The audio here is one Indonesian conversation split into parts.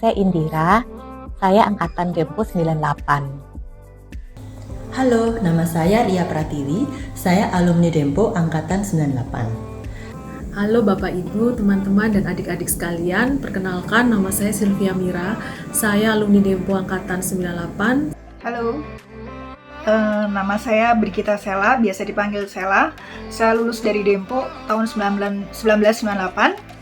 saya Indira, saya angkatan Dempo 98. Halo, nama saya Ria Pratiwi, saya alumni Dempo angkatan 98. Halo Bapak Ibu, teman-teman dan adik-adik sekalian, perkenalkan nama saya Sylvia Mira, saya alumni Dempo angkatan 98. Halo, nama saya Brigita Sela, biasa dipanggil Sela. Saya lulus dari Dempo tahun 1998.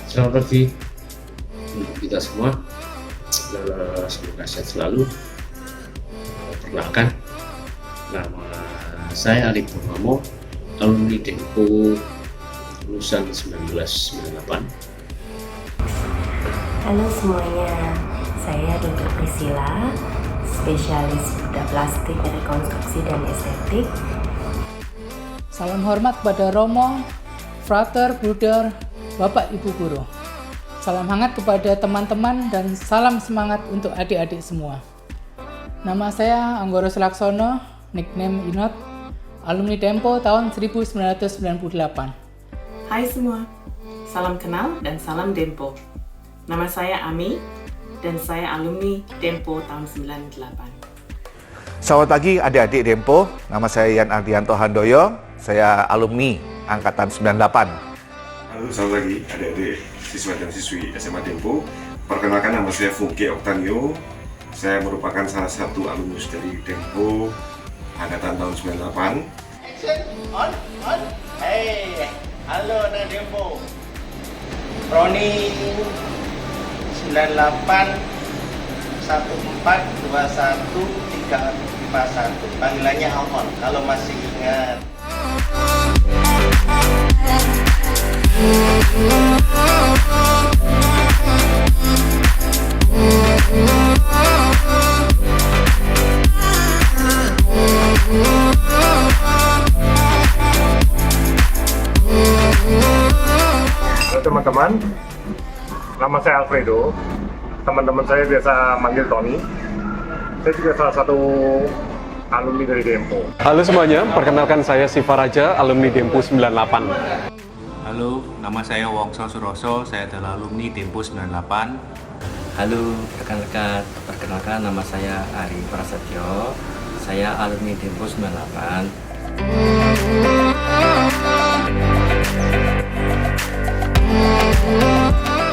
Selamat pagi untuk kita semua, semoga sehat selalu. Perkenalkan, nama saya Ali Purnomo, alumni Dempo lulusan 1998. Halo semuanya, saya Dr. Priscilla, spesialis bedah plastik, rekonstruksi dan estetik. Salam hormat kepada Romo, Frater, Bruder, Bapak Ibu Guru. Salam hangat kepada teman-teman dan salam semangat untuk adik-adik semua. Nama saya Anggoro Selaksono, nickname Inot, alumni Dempo tahun 1998. Hai semua, salam kenal dan salam Dempo. Nama saya Ami dan saya alumni Dempo tahun 98. Selamat pagi adik-adik Dempo, nama saya Yan Ardianto Handoyo, saya alumni angkatan 98. Halo, selamat pagi adik-adik siswa dan siswi SMA Dempo. Perkenalkan, nama saya Funke Oktanio. Saya merupakan salah satu alumnus dari Dempo angkatan tahun 98. On. Hey, halo anak Dempo. Roni 98 1421 351. Panggilannya On kalau masih ingat. Halo teman-teman, nama saya Alfredo. Teman-teman saya biasa manggil Tony. Saya juga salah satu alumni dari Dempo. Halo semuanya, perkenalkan saya Siva Raja, alumni Dempo 98. Halo, nama saya Wongso Suroso, saya adalah alumni Dempo 98. Halo, perkenalkan nama saya Ari Prasetyo, saya alumni Dempo 98.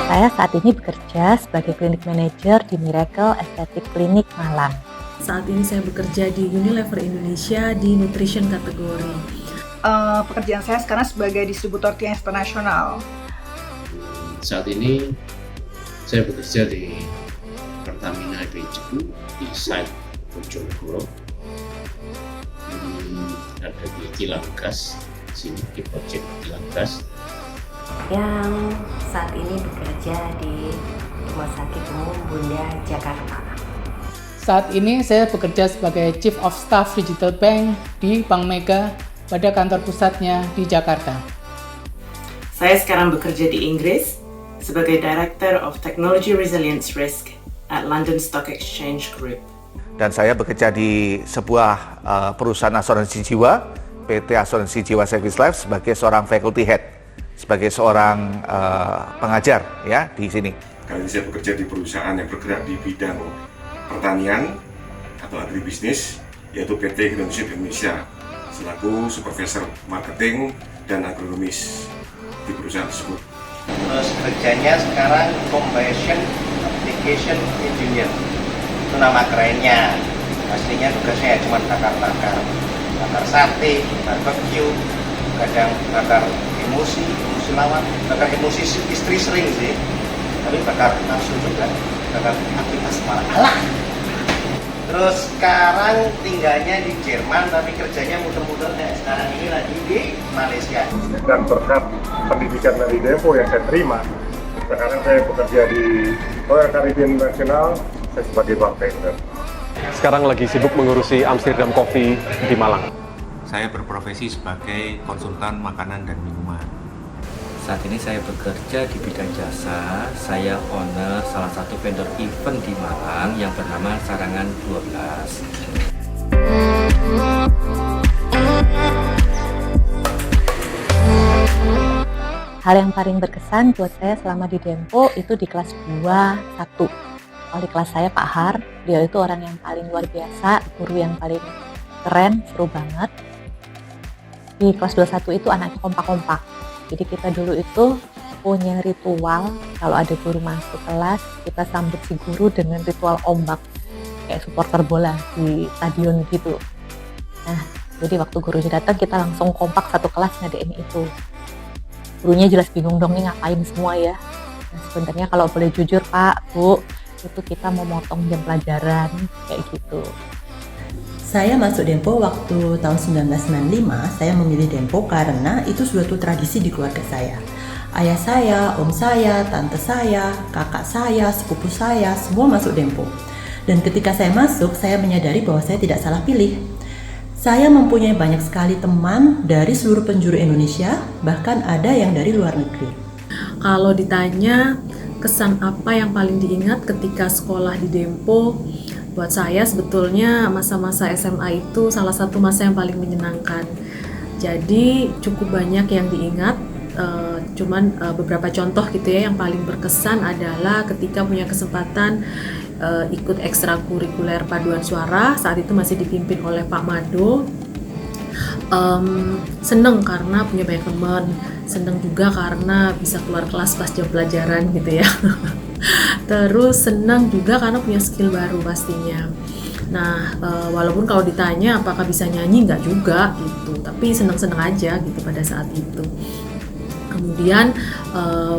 Saya saat ini bekerja sebagai klinik manager di Miracle Aesthetic Clinic Malang. Saat ini saya bekerja di Unilever Indonesia di nutrition kategori. Pekerjaan saya sekarang sebagai distributor tea internasional. Saat ini saya bekerja di Pertamina IPCU di site Bojonegoro. Ada di kilang gas, sini di proyek kilang gas. Yang saat ini bekerja di Rumah Sakit Umum Bunda Jakarta. Saat ini saya bekerja sebagai Chief of Staff Digital Bank di Bank Mega pada kantor pusatnya di Jakarta. Saya sekarang bekerja di Inggris sebagai Director of Technology Resilience Risk at London Stock Exchange Group. Dan saya bekerja di sebuah perusahaan asuransi jiwa, PT Asuransi Jiwa Service Life, sebagai seorang faculty head, sebagai seorang pengajar ya di sini. Kali ini saya bekerja di perusahaan yang bergerak di bidang pertanian atau agribisnis, yaitu PT Genoseed Indonesia, selaku supervisor marketing dan agronomis di perusahaan tersebut. Terus kerjanya sekarang Combustion Application Engineer, itu nama kerennya. Aslinya tugasnya ya cuma bakar sate, barbecue, kadang bakar emosi lawan, bakar emosi istri sering sih, tapi bakar nafsu juga, bakar aktivitas malah. Terus sekarang tinggalnya di Jerman tapi kerjanya muter-muter. Sekarang ini lagi di Malaysia. Dan berkat pendidikan dari Dempo yang saya terima, sekarang saya bekerja di Royal Caribbean National, saya sebagai bartender. Sekarang lagi sibuk mengurusi Amsterdam Coffee di Malang. Saya berprofesi sebagai konsultan makanan dan minuman. Saat ini saya bekerja di bidang jasa, saya owner salah satu vendor event di Malang yang bernama Sarangan 12. Hal yang paling berkesan buat saya selama di Dempo itu di kelas 21. Wali kelas saya Pak Har, dia itu orang yang paling luar biasa, guru yang paling keren, seru banget. Di kelas 21 itu anaknya kompak-kompak. Jadi kita dulu itu punya ritual, kalau ada guru masuk kelas, kita sambut si guru dengan ritual ombak, kayak supporter bola di stadion gitu. Nah, jadi waktu gurunya datang, kita langsung kompak satu kelas ngadain itu. Gurunya jelas bingung dong nih ngapain semua ya. Nah, sebenarnya kalau boleh jujur Pak, Bu, itu kita mau motong jam pelajaran kayak gitu. Saya masuk Dempo waktu tahun 1995. Saya memilih Dempo karena itu suatu tradisi di keluarga saya. Ayah saya, om saya, tante saya, kakak saya, sepupu saya, semua masuk Dempo. Dan ketika saya masuk, saya menyadari bahwa saya tidak salah pilih. Saya mempunyai banyak sekali teman dari seluruh penjuru Indonesia, bahkan ada yang dari luar negeri. Kalau ditanya kesan apa yang paling diingat ketika sekolah di Dempo, buat saya sebetulnya masa-masa SMA itu salah satu masa yang paling menyenangkan. Jadi cukup banyak yang diingat, cuman beberapa contoh gitu ya, yang paling berkesan adalah ketika punya kesempatan ikut ekstrakurikuler paduan suara, saat itu masih dipimpin oleh Pak Mado. Seneng karena punya banyak teman, seneng juga karena bisa keluar kelas pas jam pelajaran gitu ya. Terus seneng juga karena punya skill baru pastinya. Nah, walaupun kalau ditanya apakah bisa nyanyi, nggak juga gitu, tapi seneng-seneng aja gitu pada saat itu. Kemudian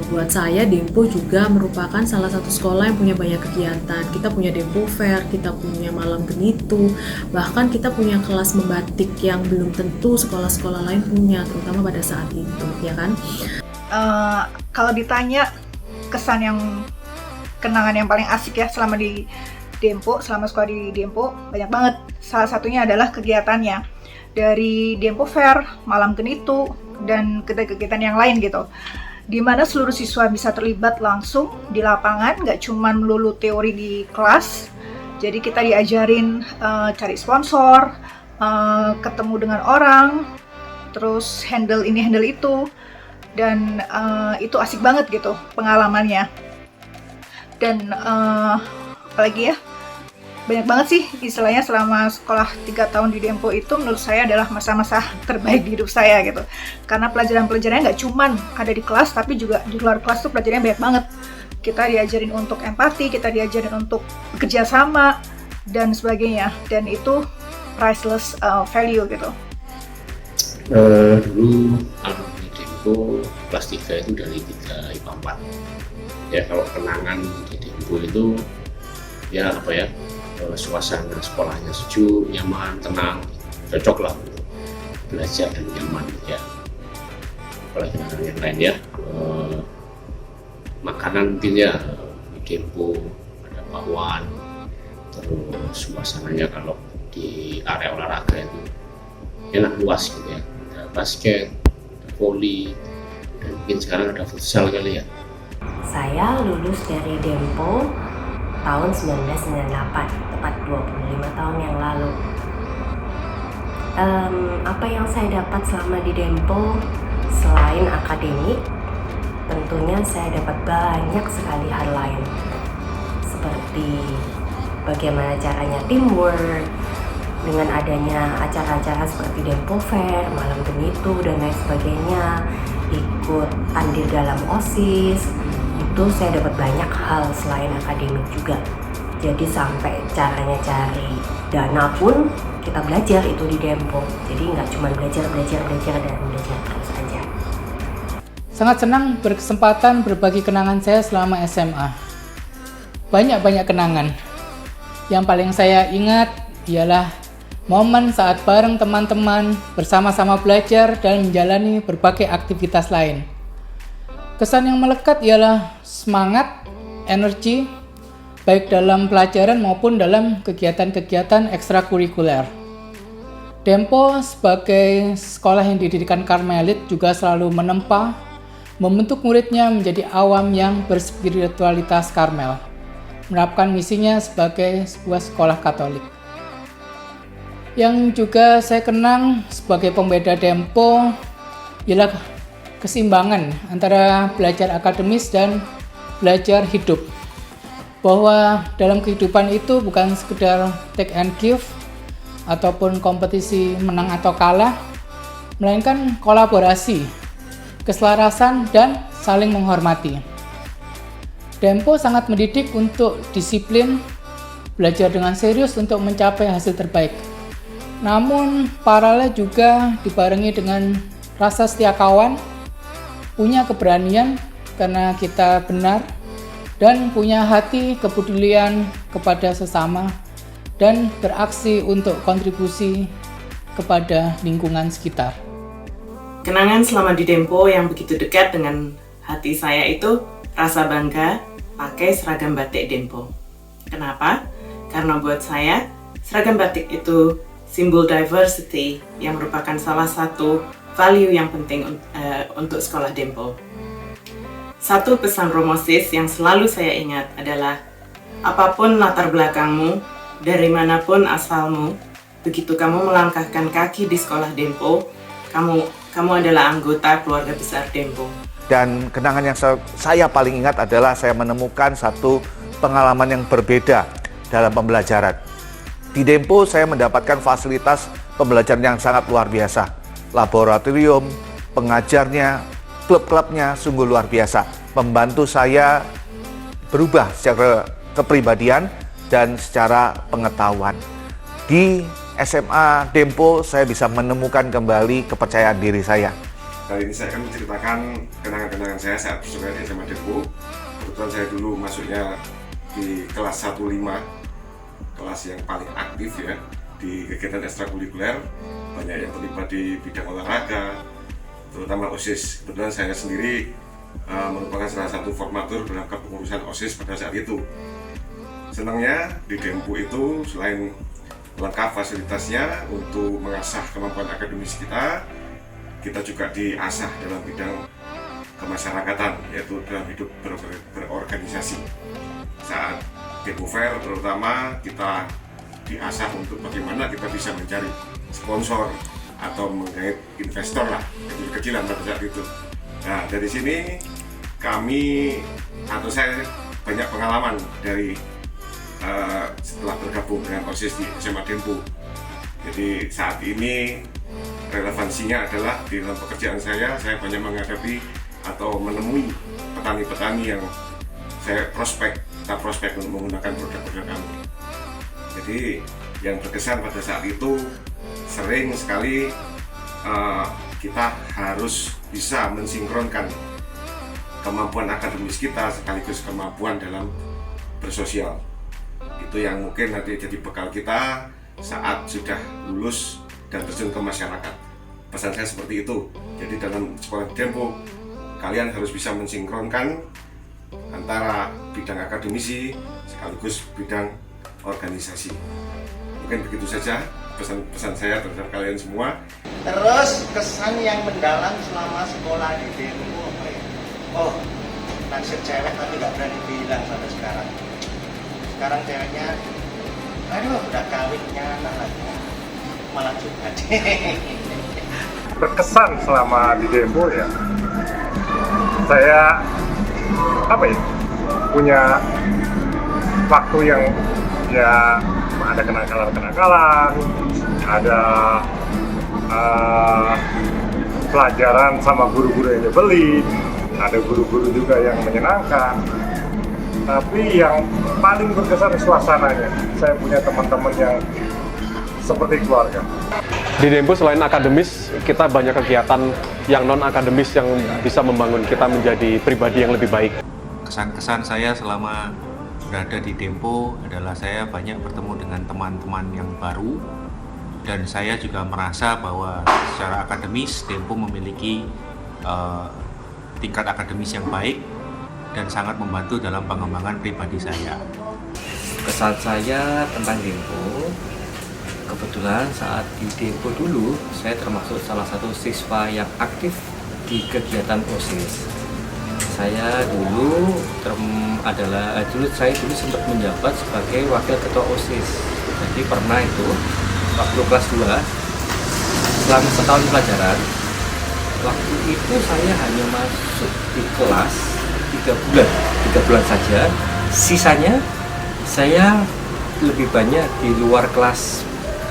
buat saya Dempo juga merupakan salah satu sekolah yang punya banyak kegiatan. Kita punya Dempo Fair, kita punya malam genitu, bahkan kita punya kelas membatik yang belum tentu sekolah-sekolah lain punya, terutama pada saat itu, ya kan? Kalau ditanya kesan yang kenangan yang paling asik ya selama di Dempo, selama sekolah di Dempo, banyak banget. Salah satunya adalah kegiatannya. Dari Dempo Fair, malam genitu, dan kegiatan yang lain gitu, di mana seluruh siswa bisa terlibat langsung di lapangan, nggak cuma melulu teori di kelas. Jadi kita diajarin cari sponsor, ketemu dengan orang, terus handle ini handle itu, dan itu asik banget gitu pengalamannya. Dan apalagi ya, banyak banget sih istilahnya selama sekolah 3 tahun di Dempo itu menurut saya adalah masa-masa terbaik di hidup saya gitu. Karena pelajaran-pelajarannya nggak cuman ada di kelas, tapi juga di luar kelas tuh pelajarannya banyak banget. Kita diajarin untuk empati, kita diajarin untuk bekerja sama, dan sebagainya. Dan itu priceless value gitu. Dulu alumni Dempo kelas 3 itu dari 3 IPA 4. Ya kalau kenangan di Dempo itu ya apa ya, suasana sekolahnya sejuk, nyaman, tenang, cocok lah untuk belajar dan nyaman ya. Apalagi kenangan yang lain ya, makanan mungkin ya di Dempo ada bakwan, terus suasananya kalau di area olahraga itu enak, luas gitu ya, ada basket, ada voli, dan mungkin sekarang ada futsal kali ya. Saya lulus dari Dempo tahun 1998, tepat 25 tahun yang lalu. Apa yang saya dapat selama di Dempo selain akademik, tentunya saya dapat banyak sekali hal lain, seperti bagaimana caranya teamwork, dengan adanya acara-acara seperti Dempo Fair, malam genitu, dan lain sebagainya, ikut andil dalam OSIS. Itu saya dapat banyak hal selain akademik juga. Jadi sampai caranya cari dana pun kita belajar itu di Dempo. Jadi nggak cuma belajar dan belajar terus aja. Sangat senang berkesempatan berbagi kenangan saya selama SMA. Banyak kenangan. Yang paling saya ingat ialah momen saat bareng teman-teman bersama-sama belajar dan menjalani berbagai aktivitas lain. Kesan yang melekat ialah semangat, energi, baik dalam pelajaran maupun dalam kegiatan-kegiatan ekstrakurikuler. Dempo sebagai sekolah yang didirikan Karmelit juga selalu menempa, membentuk muridnya menjadi awam yang berspiritualitas Karmel, menerapkan misinya sebagai sebuah sekolah Katolik. Yang juga saya kenang sebagai pembeda Dempo ialah keseimbangan antara belajar akademis dan belajar hidup. Bahwa dalam kehidupan itu bukan sekedar take and give ataupun kompetisi menang atau kalah, melainkan kolaborasi, keselarasan, dan saling menghormati. Dempo sangat mendidik untuk disiplin, belajar dengan serius untuk mencapai hasil terbaik. Namun, paralel juga dibarengi dengan rasa setia kawan, punya keberanian karena kita benar, dan punya hati kepedulian kepada sesama, dan beraksi untuk kontribusi kepada lingkungan sekitar. Kenangan selama di Dempo yang begitu dekat dengan hati saya itu rasa bangga pakai seragam batik Dempo. Kenapa? Karena buat saya, seragam batik itu simbol diversity yang merupakan salah satu value yang penting untuk sekolah Dempo. Satu pesan Romosis yang selalu saya ingat adalah, apapun latar belakangmu, dari manapun asalmu, begitu kamu melangkahkan kaki di sekolah Dempo, kamu adalah anggota keluarga besar Dempo. Dan kenangan yang saya paling ingat adalah saya menemukan satu pengalaman yang berbeda dalam pembelajaran. Di Dempo saya mendapatkan fasilitas pembelajaran yang sangat luar biasa. Laboratorium, pengajarnya, klub-klubnya sungguh luar biasa. Membantu saya berubah secara kepribadian dan secara pengetahuan. Di SMA Dempo saya bisa menemukan kembali kepercayaan diri saya. Kali ini saya akan menceritakan kenangan-kenangan saya saat bersekolah di SMA Dempo. Kebetulan saya dulu masuknya di kelas 15, kelas yang paling aktif ya di kegiatan ekstrakurikuler, banyak yang terlibat di bidang olahraga, terutama OSIS. Kebetulan saya sendiri merupakan salah satu formatur dalam kepengurusan OSIS pada saat itu. Senangnya di Dempo itu selain lengkap fasilitasnya untuk mengasah kemampuan akademis kita juga diasah dalam bidang kemasyarakatan, yaitu dalam hidup berorganisasi. Saat Dempo Fair terutama kita diasah untuk bagaimana kita bisa mencari sponsor atau menggait investor lah, kecil-kecilan pada saat itu. Nah, dari sini saya banyak pengalaman dari setelah bergabung dengan OSIS di SMA Dempo. Jadi saat ini relevansinya adalah di dalam pekerjaan saya banyak menghadapi atau menemui petani-petani yang kita prospek untuk menggunakan produk-produk kami. Jadi yang berkesan pada saat itu sering sekali kita harus bisa mensinkronkan kemampuan akademis kita sekaligus kemampuan dalam bersosial. Itu yang mungkin nanti jadi bekal kita saat sudah lulus dan terjun ke masyarakat. Pesan saya seperti itu. Jadi dalam sekolah Dempo kalian harus bisa mensinkronkan antara bidang akademisi sekaligus bidang organisasi. Mungkin begitu saja pesan-pesan saya terhadap kalian semua. Terus kesan yang mendalam selama sekolah di Dempo apa ya? Oh, naksir cewek tapi nggak berani bilang sampai sekarang. Sekarang ceweknya, aduh udah kawinnya anaknya malah juga. Berkesan selama di Dempo ya, saya punya waktu yang ya ada kenakalan, ada pelajaran sama guru-guru yang nyebelin, ada guru-guru juga yang menyenangkan. Tapi yang paling berkesan suasananya, saya punya teman-teman yang seperti keluarga. Di Dempo selain akademis, kita banyak kegiatan yang non-akademis yang bisa membangun kita menjadi pribadi yang lebih baik. Kesan-kesan saya selama berada di Dempo adalah saya banyak bertemu dengan teman-teman yang baru, dan saya juga merasa bahwa secara akademis Dempo memiliki tingkat akademis yang baik dan sangat membantu dalam pengembangan pribadi saya. Kesan saya tentang Dempo, kebetulan saat di Dempo dulu saya termasuk salah satu siswa yang aktif di kegiatan OSIS. Saya dulu sempat menjabat sebagai wakil ketua OSIS. Jadi pernah itu waktu kelas 2 selama setahun pelajaran Waktu itu saya hanya masuk di kelas 3 bulan saja. Sisanya saya lebih banyak di luar kelas.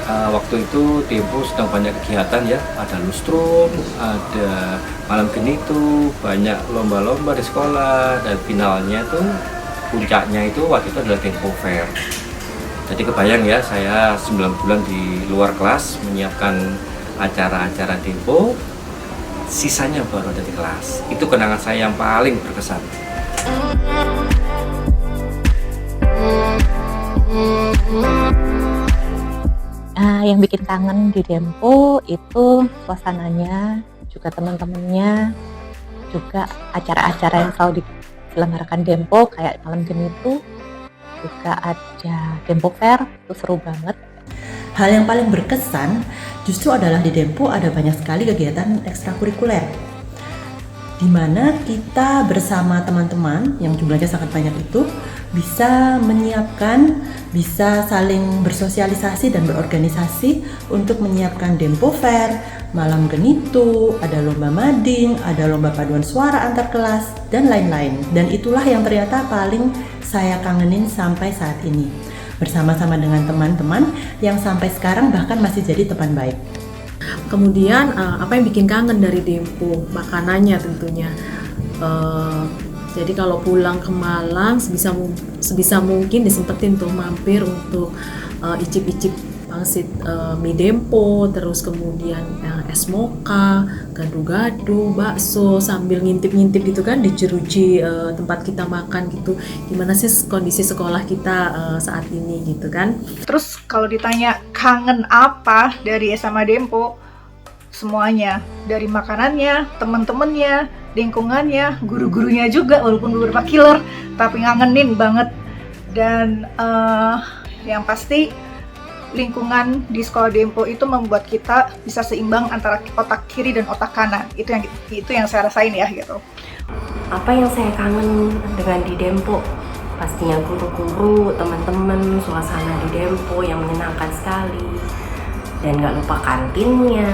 Waktu itu Dempo sedang banyak kegiatan ya, ada lustrum, ada malam genitu, banyak lomba-lomba di sekolah, dan finalnya itu puncaknya itu waktu itu adalah Dempo Fair. Jadi kebayang ya, saya 9 bulan di luar kelas menyiapkan acara-acara Dempo, sisanya baru ada di kelas. Itu kenangan saya yang paling berkesan. Yang bikin kangen di Dempo itu suasananya, juga teman-temannya, juga acara-acara yang selalu diselenggarakan Dempo kayak malam genitu, juga ada Dempo Fair, itu seru banget. Hal yang paling berkesan justru adalah di Dempo ada banyak sekali kegiatan ekstrakurikuler, di mana kita bersama teman-teman yang jumlahnya sangat banyak itu bisa menyiapkan, bisa saling bersosialisasi dan berorganisasi untuk menyiapkan Dempo Fair, malam genitu, ada lomba mading, ada lomba paduan suara antar kelas, dan lain-lain. Dan itulah yang ternyata paling saya kangenin sampai saat ini, bersama-sama dengan teman-teman yang sampai sekarang bahkan masih jadi teman baik. Kemudian apa yang bikin kangen dari Dempo? Makanannya tentunya. Jadi kalau pulang ke Malang sebisa mungkin disempetin tuh mampir untuk icip-icip pangsit mie Dempo, terus kemudian es mocha, gado-gado, bakso, sambil ngintip-ngintip gitu kan di jeruji tempat kita makan gitu. Gimana sih kondisi sekolah kita saat ini gitu kan. Terus kalau ditanya kangen apa dari SMA Dempo, semuanya, dari makanannya, teman-temannya, lingkungannya, guru-gurunya juga, walaupun beberapa killer, tapi ngangenin banget. Dan yang pasti lingkungan di sekolah Dempo itu membuat kita bisa seimbang antara otak kiri dan otak kanan. Itu yang saya rasain ya gitu. Apa yang saya kangen dengan di Dempo? Pastinya guru-guru, teman-teman, suasana di Dempo yang menyenangkan sekali. Dan gak lupa kantinnya,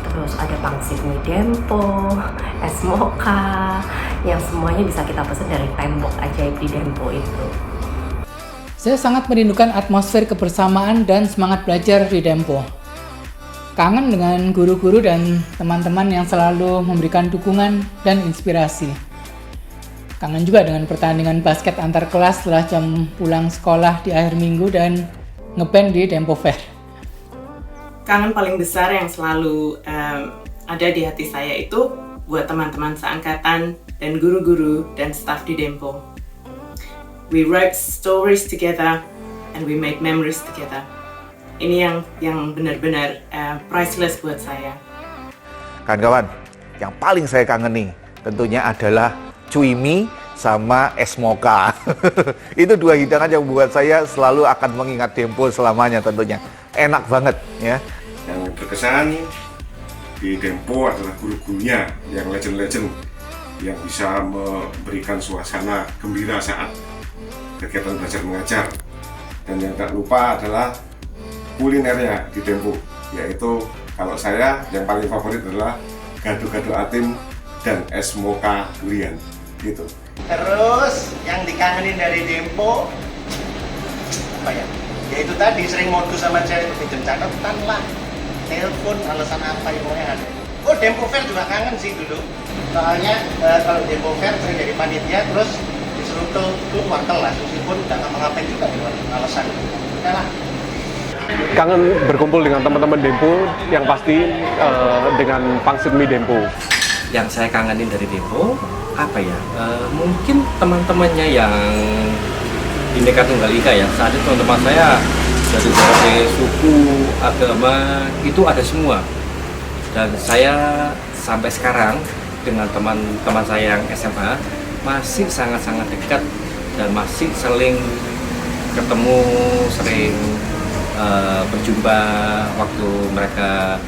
terus ada pangsit mie Dempo, es mocha, yang semuanya bisa kita pesan dari tembok ajaib di Dempo itu. Saya sangat merindukan atmosfer kebersamaan dan semangat belajar di Dempo. Kangen dengan guru-guru dan teman-teman yang selalu memberikan dukungan dan inspirasi. Kangen juga dengan pertandingan basket antar kelas setelah jam pulang sekolah di akhir minggu dan ngeband di Dempo Fair. Kangen paling besar yang selalu ada di hati saya itu buat teman-teman seangkatan dan guru-guru dan staf di Dempo. We write stories together and we make memories together. Ini yang benar-benar priceless buat saya. Kawan-kawan, yang paling saya kangeni tentunya adalah cuimi sama es mocha. Itu dua hidangan yang buat saya selalu akan mengingat Dempo selamanya tentunya. Enak banget ya. Yang berkesan di Dempo adalah guru-gurunya yang legend-legend yang bisa memberikan suasana gembira saat kegiatan belajar mengajar. Dan yang tak lupa adalah kulinernya di Dempo, yaitu kalau saya yang paling favorit adalah gado-gado atim dan es mocha durian gitu. Terus yang dikangenin dari Dempo apa ya? Ya itu tadi sering modus sama cewek pinjam catatan lah, telepon, alasan apa yang mau ada. Oh, Dempo Fair juga kangen sih dulu. Soalnya kalau Dempo Fair sering jadi panitia, terus disuruh keluar kelas, meskipun nggak ngapa-ngapain juga dengan alasan itu. Udah lah. Kangen berkumpul dengan teman-teman Dempo, yang pasti dengan pangsit mie Dempo. Yang saya kangenin dari Dempo apa ya? Mungkin teman-temannya yang Bhinneka Tunggal Ika ya. Saat itu teman-teman saya dari berbagai suku, agama itu ada semua. Dan saya sampai sekarang dengan teman-teman saya yang SMA masih sangat-sangat dekat dan masih sering ketemu, sering berjumpa waktu mereka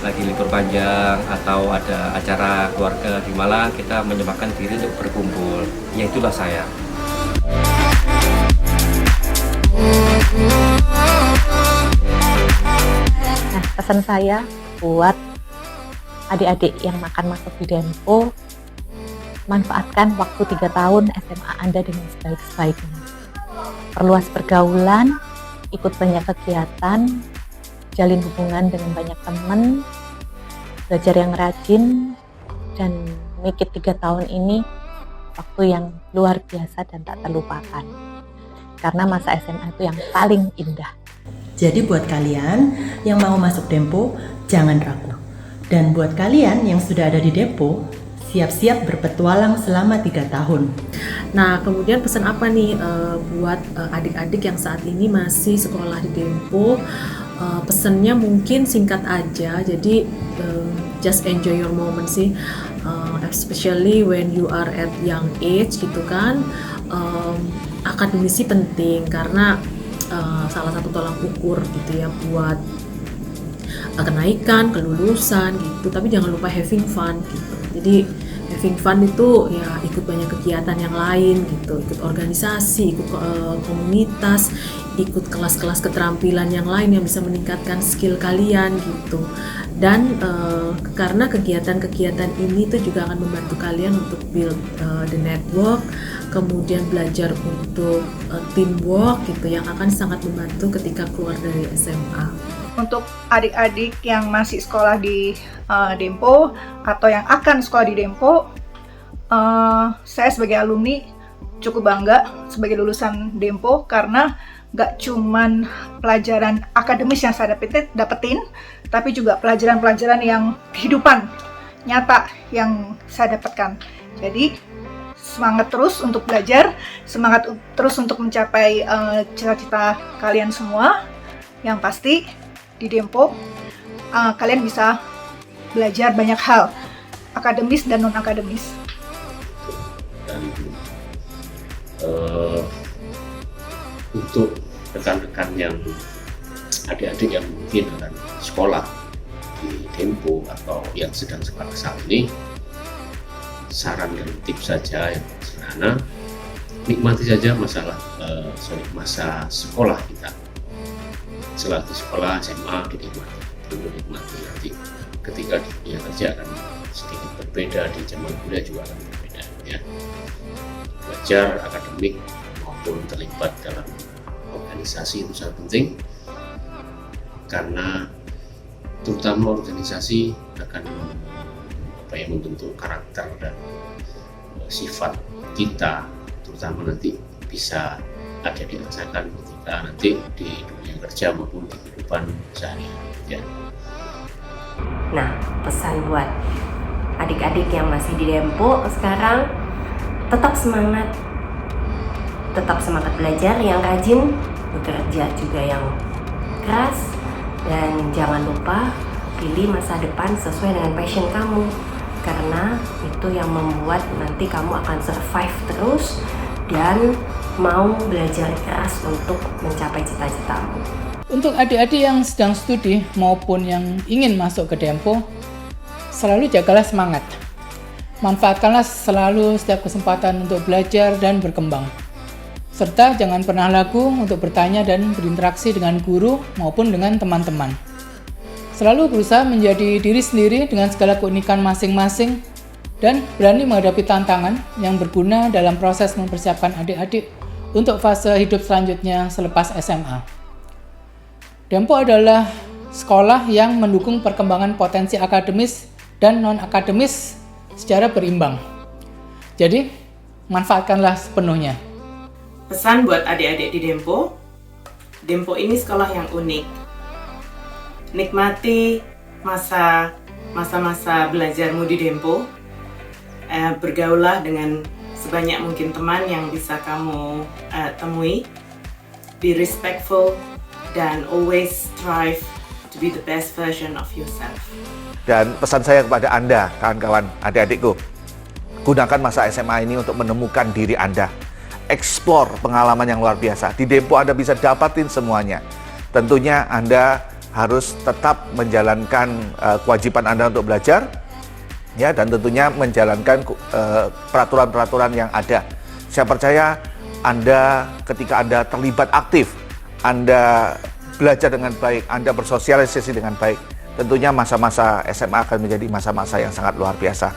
lagi libur panjang atau ada acara keluarga di Malang, kita menyempatkan diri untuk berkumpul. Ya itulah saya. Nah, pesan saya buat adik-adik yang akan masuk di Dempo, manfaatkan waktu 3 tahun SMA Anda dengan sebaik-baiknya. Perluas pergaulan, ikut banyak kegiatan, jalin hubungan dengan banyak teman, belajar yang rajin, dan make it 3 tahun ini waktu yang luar biasa dan tak terlupakan. Karena masa SMA itu yang paling indah. Jadi buat kalian yang mau masuk Dempo, jangan ragu. Dan buat kalian yang sudah ada di Dempo, siap-siap berpetualang selama 3 tahun. Nah, kemudian pesan apa nih buat adik-adik yang saat ini masih sekolah di Dempo? Pesannya mungkin singkat aja, jadi just enjoy your moment sih, especially when you are at young age gitu kan. Akademisi penting karena salah satu tolak ukur gitu ya buat kenaikan, kelulusan gitu, tapi jangan lupa having fun gitu. Jadi having fun itu ya ikut banyak kegiatan yang lain gitu, ikut organisasi, ikut komunitas, ikut kelas-kelas keterampilan yang lain yang bisa meningkatkan skill kalian gitu. Dan karena kegiatan-kegiatan ini tuh juga akan membantu kalian untuk build the network, kemudian belajar untuk teamwork gitu yang akan sangat membantu ketika keluar dari SMA. Untuk adik-adik yang masih sekolah di Dempo atau yang akan sekolah di Dempo, saya sebagai alumni cukup bangga sebagai lulusan Dempo karena gak cuman pelajaran akademis yang saya dapetin, tapi juga pelajaran-pelajaran yang kehidupan nyata yang saya dapatkan. Jadi semangat terus untuk belajar, semangat terus untuk mencapai cita-cita kalian semua. Yang pasti di Dempo kalian bisa belajar banyak hal, akademis dan non-akademis. Dan untuk rekan-rekan yang adik-adik yang mungkin akan sekolah di Dempo atau yang sedang sekolah saat ini, saran dan tips saja yang sederhana, nikmati saja masa sekolah kita. Selagi sekolah SMA dinikmati nanti ketika di dunia kerja akan sedikit berbeda, di zaman kuliah juga akan berbeda ya. Belajar akademik maupun terlibat dalam organisasi itu sangat penting karena terutama organisasi akan membentuk karakter dan sifat kita, terutama nanti bisa ada dirasakan ketika nanti di dunia kerja maupun di kehidupan sehari-hari ya. Nah, pesan buat adik-adik yang masih di Dempo sekarang, tetap semangat belajar yang rajin, bekerja juga yang keras, dan jangan lupa pilih masa depan sesuai dengan passion kamu, karena itu yang membuat nanti kamu akan survive terus dan mau belajar keras untuk mencapai cita-citamu. Untuk adik-adik yang sedang studi maupun yang ingin masuk ke Dempo, selalu jagalah semangat. Manfaatkanlah selalu setiap kesempatan untuk belajar dan berkembang. Serta jangan pernah ragu untuk bertanya dan berinteraksi dengan guru maupun dengan teman-teman. Selalu berusaha menjadi diri sendiri dengan segala keunikan masing-masing dan berani menghadapi tantangan yang berguna dalam proses mempersiapkan adik-adik untuk fase hidup selanjutnya selepas SMA. Dempo adalah sekolah yang mendukung perkembangan potensi akademis dan non-akademis secara berimbang. Jadi, manfaatkanlah sepenuhnya. Pesan buat adik-adik di Dempo, Dempo ini sekolah yang unik. Nikmati masa-masa belajarmu di Dempo, bergaullah dengan sebanyak mungkin teman yang bisa kamu temui. Be respectful dan always strive to be the best version of yourself. Dan pesan saya kepada Anda, kawan-kawan, adik-adikku, gunakan masa SMA ini untuk menemukan diri Anda. Explore pengalaman yang luar biasa. Di Dempo Anda bisa dapatin semuanya. Tentunya Anda harus tetap menjalankan kewajiban Anda untuk belajar, ya, dan tentunya menjalankan peraturan-peraturan yang ada. Saya percaya Anda ketika Anda terlibat aktif, Anda belajar dengan baik, Anda bersosialisasi dengan baik, tentunya masa-masa SMA akan menjadi masa-masa yang sangat luar biasa.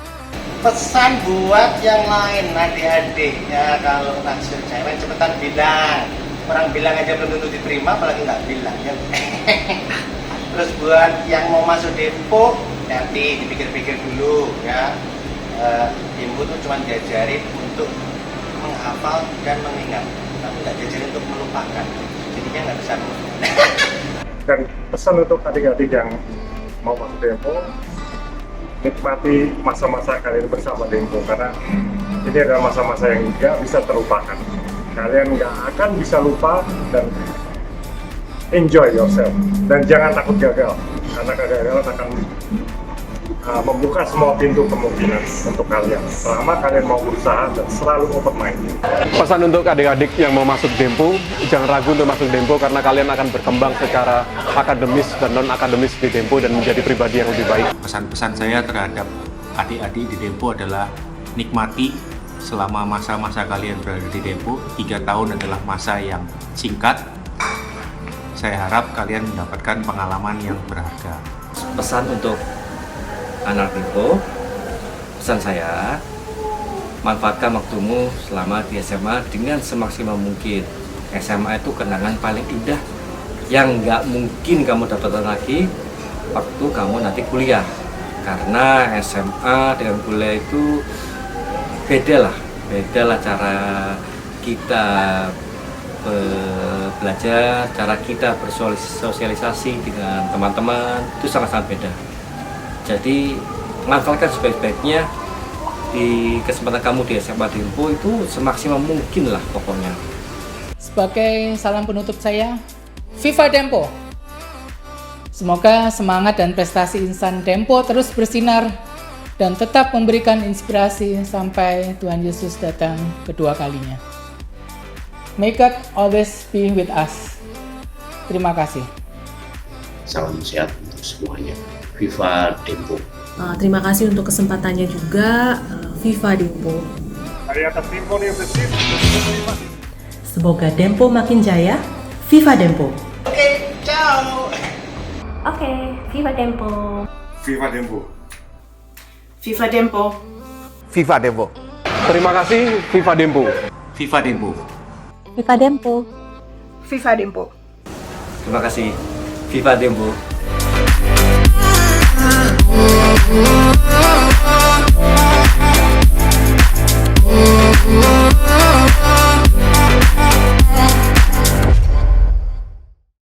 Pesan buat yang lain, adik-adik ya, kalau naksir cewek cepetan bilang. Orang bilang aja belum tentu diterima, apalagi nggak bilang ya. Terus buat yang mau masuk Dempo, nanti dipikir-pikir dulu ya. Dempo tuh cuma diajarin untuk menghafal dan mengingat, tapi nggak diajarin untuk melupakan. Jadinya nggak bisa melupakan. Dan pesan untuk adik-adik yang mau masuk Dempo, nikmati masa-masa kalian bersama Dempo, karena ini adalah masa-masa yang nggak bisa terlupakan. Kalian nggak akan bisa lupa, dan enjoy yourself. Dan jangan takut gagal, karena kegagalan akan membuka semua pintu kemungkinan untuk kalian selama kalian mau berusaha dan selalu open mind. Pesan untuk adik-adik yang mau masuk Dempo, jangan ragu untuk masuk Dempo karena kalian akan berkembang secara akademis dan non-akademis di Dempo dan menjadi pribadi yang lebih baik. Pesan-pesan saya terhadap adik-adik di Dempo adalah nikmati selama masa-masa kalian berada di Dempo. 3 tahun adalah masa yang singkat. Saya harap kalian mendapatkan pengalaman yang berharga. Pesan untuk anak Dempo, pesan saya, manfaatkan waktumu selama di SMA dengan semaksimal mungkin. SMA itu kenangan paling indah yang nggak mungkin kamu dapatkan lagi waktu kamu nanti kuliah. Karena SMA dengan kuliah itu beda lah cara kita belajar, cara kita bersosialisasi dengan teman-teman itu sangat-sangat beda. Jadi manfaatkan sebaik-baiknya di kesempatan kamu di SMA Dempo itu semaksimal mungkin lah pokoknya. Sebagai salam penutup saya, Viva Dempo! Semoga semangat dan prestasi insan Dempo terus bersinar dan tetap memberikan inspirasi sampai Tuhan Yesus datang kedua kalinya. May God always be with us. Terima kasih. Salam sehat untuk semuanya. Viva Dempo. Terima kasih untuk kesempatannya juga. Viva Dempo. Hari atas Dempo nih, Semoga Dempo makin jaya. Viva Dempo. Oke, ciao. Oke, Viva Dempo. Viva Dempo. Viva Dempo. Viva Dempo. Terima kasih, Viva Dempo. Viva Dempo. Viva Dempo. Viva Dempo. Terima kasih. Viva Dempo. Oh,